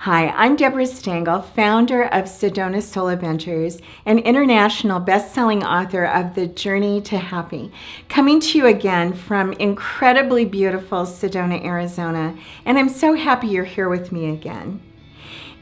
Hi, I'm Deborah Stengel, founder of Sedona Soul Adventures, and international best-selling author of The Journey to Happy, coming to you again from incredibly beautiful Sedona, Arizona, and I'm so happy you're here with me again.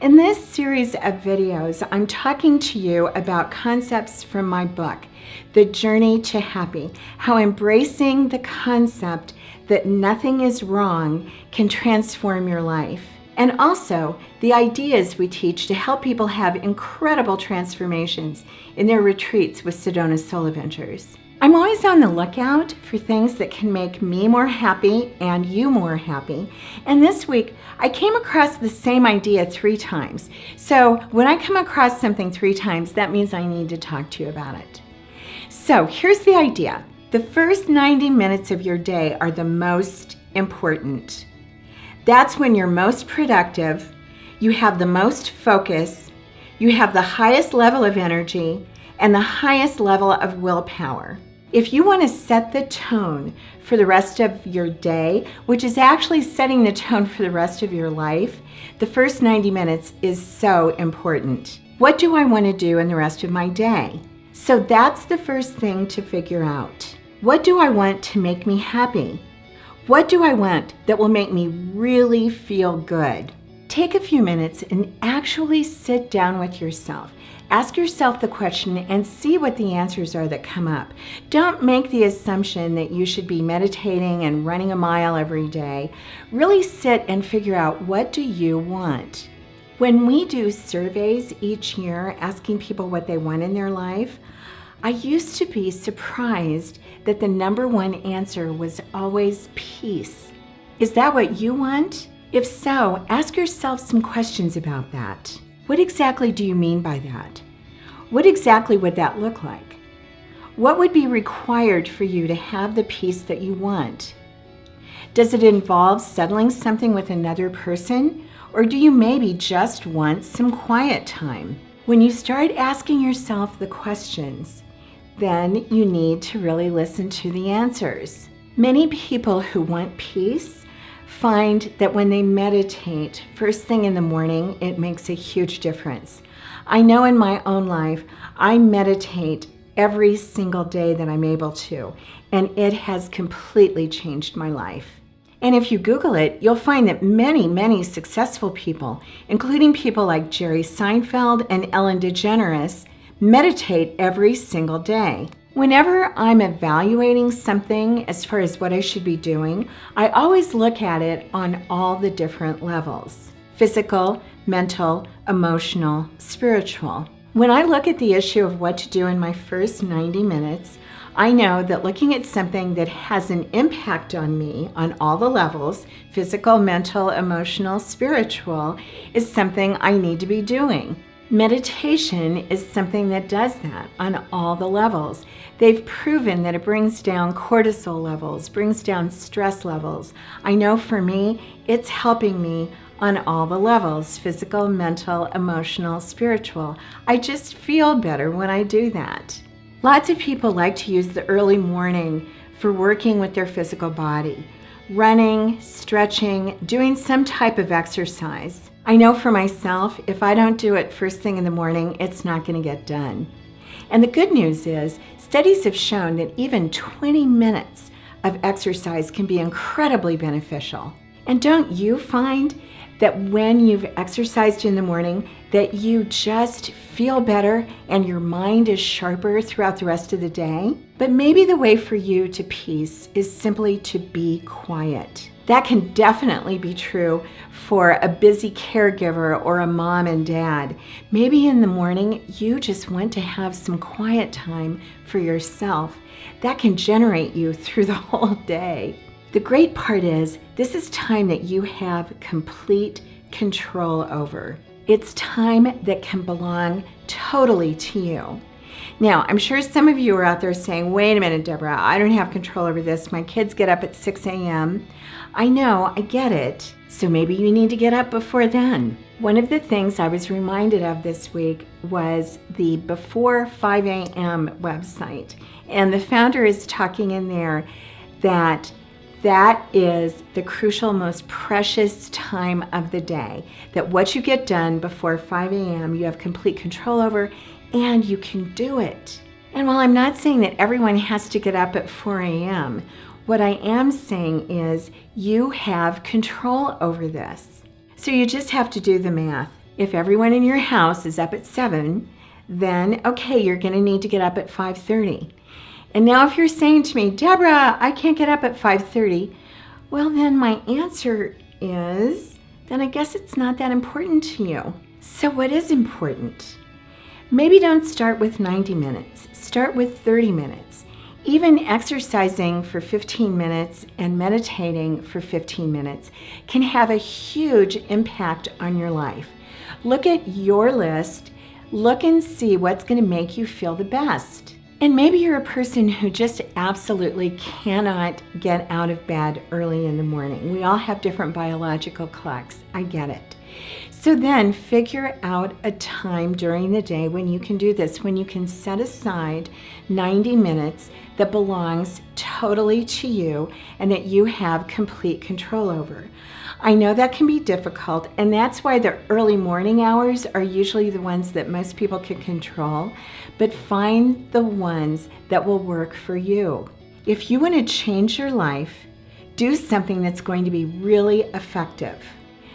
In this series of videos, I'm talking to you about concepts from my book, The Journey to Happy, how embracing the concept that nothing is wrong can transform your life. And also, the ideas we teach to help people have incredible transformations in their retreats with Sedona Soul Adventures. I'm always on the lookout for things that can make me more happy and you more happy. And this week, I came across the same idea 3 times. So when I come across something 3 times, that means I need to talk to you about it. So here's the idea. The first 90 minutes of your day are the most important. That's when you're most productive, you have the most focus, you have the highest level of energy, and the highest level of willpower. If you want to set the tone for the rest of your day, which is actually setting the tone for the rest of your life, the first 90 minutes is so important. What do I want to do in the rest of my day? So that's the first thing to figure out. What do I want to make me happy? What do I want that will make me really feel good? Take a few minutes and actually sit down with yourself. Ask yourself the question and see what the answers are that come up. Don't make the assumption that you should be meditating and running a mile every day. Really sit and figure out, what do you want? When we do surveys each year asking people what they want in their life, I used to be surprised that the number 1 answer was always peace. Is that what you want? If so, ask yourself some questions about that. What exactly do you mean by that? What exactly would that look like? What would be required for you to have the peace that you want? Does it involve settling something with another person? Or do you maybe just want some quiet time? When you start asking yourself the questions, then you need to really listen to the answers. Many people who want peace find that when they meditate first thing in the morning, it makes a huge difference. I know in my own life, I meditate every single day that I'm able to, and it has completely changed my life. And if you Google it, you'll find that many successful people, including people like Jerry Seinfeld and Ellen DeGeneres, meditate every single day. Whenever I'm evaluating something as far as what I should be doing, I always look at it on all the different levels: physical, mental, emotional, spiritual. When I look at the issue of what to do in my first 90 minutes, I know that looking at something that has an impact on me on all the levels, physical, mental, emotional, spiritual, is something I need to be doing. Meditation is something that does that on all the levels. They've proven that it brings down cortisol levels, brings down stress levels. I know for me, it's helping me on all the levels: physical, mental, emotional, spiritual. I just feel better when I do that. Lots of people like to use the early morning for working with their physical body, running, stretching, doing some type of exercise. I know for myself, if I don't do it first thing in the morning, it's not going to get done. And the good news is, studies have shown that even 20 minutes of exercise can be incredibly beneficial. And don't you find that when you've exercised in the morning, that you just feel better and your mind is sharper throughout the rest of the day? But maybe the way for you to peace is simply to be quiet. That can definitely be true for a busy caregiver or a mom and dad. Maybe in the morning, you just want to have some quiet time for yourself. That can generate you through the whole day. The great part is, this is time that you have complete control over. It's time that can belong totally to you. Now, I'm sure some of you are out there saying, wait a minute, Deborah, I don't have control over this. My kids get up at 6 a.m. I know, I get it. So maybe you need to get up before then. One of the things I was reminded of this week was the Before 5 a.m. website. And the founder is talking in there that That is the crucial, most precious time of the day, that what you get done before 5 a.m. you have complete control over, and you can do it. And while I'm not saying that everyone has to get up at 4 a.m., what I am saying is you have control over this. So you just have to do the math. If everyone in your house is up at 7, then okay, you're going to need to get up at 5:30. And now if you're saying to me, Deborah, I can't get up at 5:30, well then my answer is, then I guess it's not that important to you. So what is important? Maybe don't start with 90 minutes. Start with 30 minutes. Even exercising for 15 minutes and meditating for 15 minutes can have a huge impact on your life. Look at your list. Look and see what's going to make you feel the best. And maybe you're a person who just absolutely cannot get out of bed early in the morning. We all have different biological clocks. I get it. So then figure out a time during the day when you can do this, when you can set aside 90 minutes that belongs totally to you and that you have complete control over. I know that can be difficult, and that's why the early morning hours are usually the ones that most people can control, but find the ones that will work for you. If you want to change your life, do something that's going to be really effective.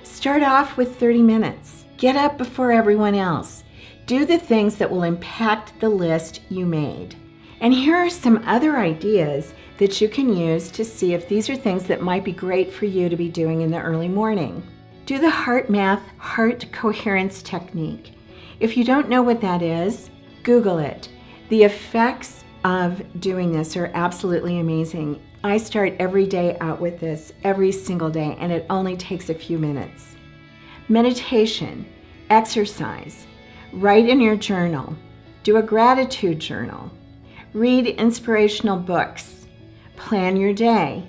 Start off with 30 minutes. Get up before everyone else. Do the things that will impact the list you made. And here are some other ideas that you can use to see if these are things that might be great for you to be doing in the early morning. Do the heart math, heart coherence technique. If you don't know what that is, Google it. The effects of doing this are absolutely amazing. I start every day out with this, every single day, and it only takes a few minutes. Meditation, exercise, write in your journal, do a gratitude journal, read inspirational books, plan your day,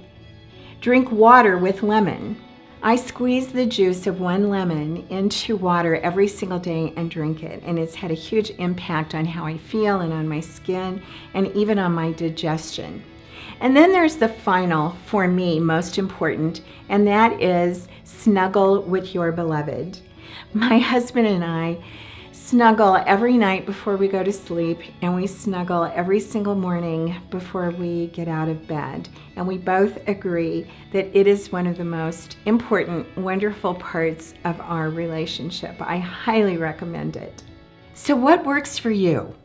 drink water with lemon. I squeeze the juice of one lemon into water every single day and drink it, and it's had a huge impact on how I feel and on my skin and even on my digestion. And then there's the final, for me, most important, and that is snuggle with your beloved. My husband and I snuggle every night before we go to sleep, and we snuggle every single morning before we get out of bed. And we both agree that it is one of the most important, wonderful parts of our relationship. I highly recommend it. So what works for you?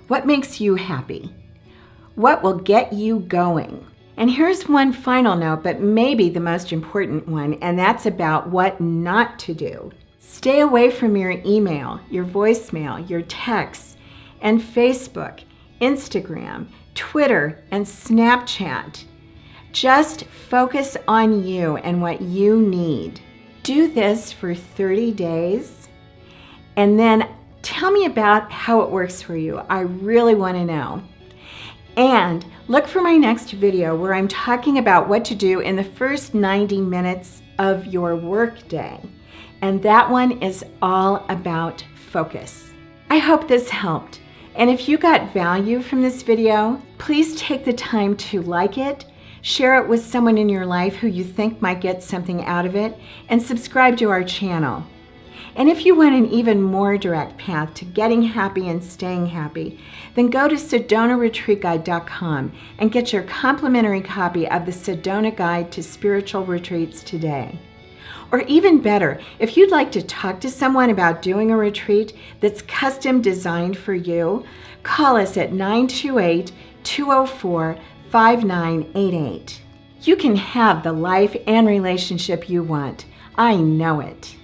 What makes you happy? What will get you going? And here's one final note, but maybe the most important one, and that's about what not to do. Stay away from your email, your voicemail, your texts, and Facebook, Instagram, Twitter, and Snapchat. Just focus on you and what you need. Do this for 30 days, and then tell me about how it works for you. I really want to know. And look for my next video where I'm talking about what to do in the first 90 minutes of your workday. And that one is all about focus. I hope this helped. And if you got value from this video, please take the time to like it, share it with someone in your life who you think might get something out of it, and subscribe to our channel. And if you want an even more direct path to getting happy and staying happy, then go to SedonaRetreatGuide.com and get your complimentary copy of the Sedona Guide to Spiritual Retreats today. Or even better, if you'd like to talk to someone about doing a retreat that's custom designed for you, call us at 928-204-5988. You can have the life and relationship you want. I know it.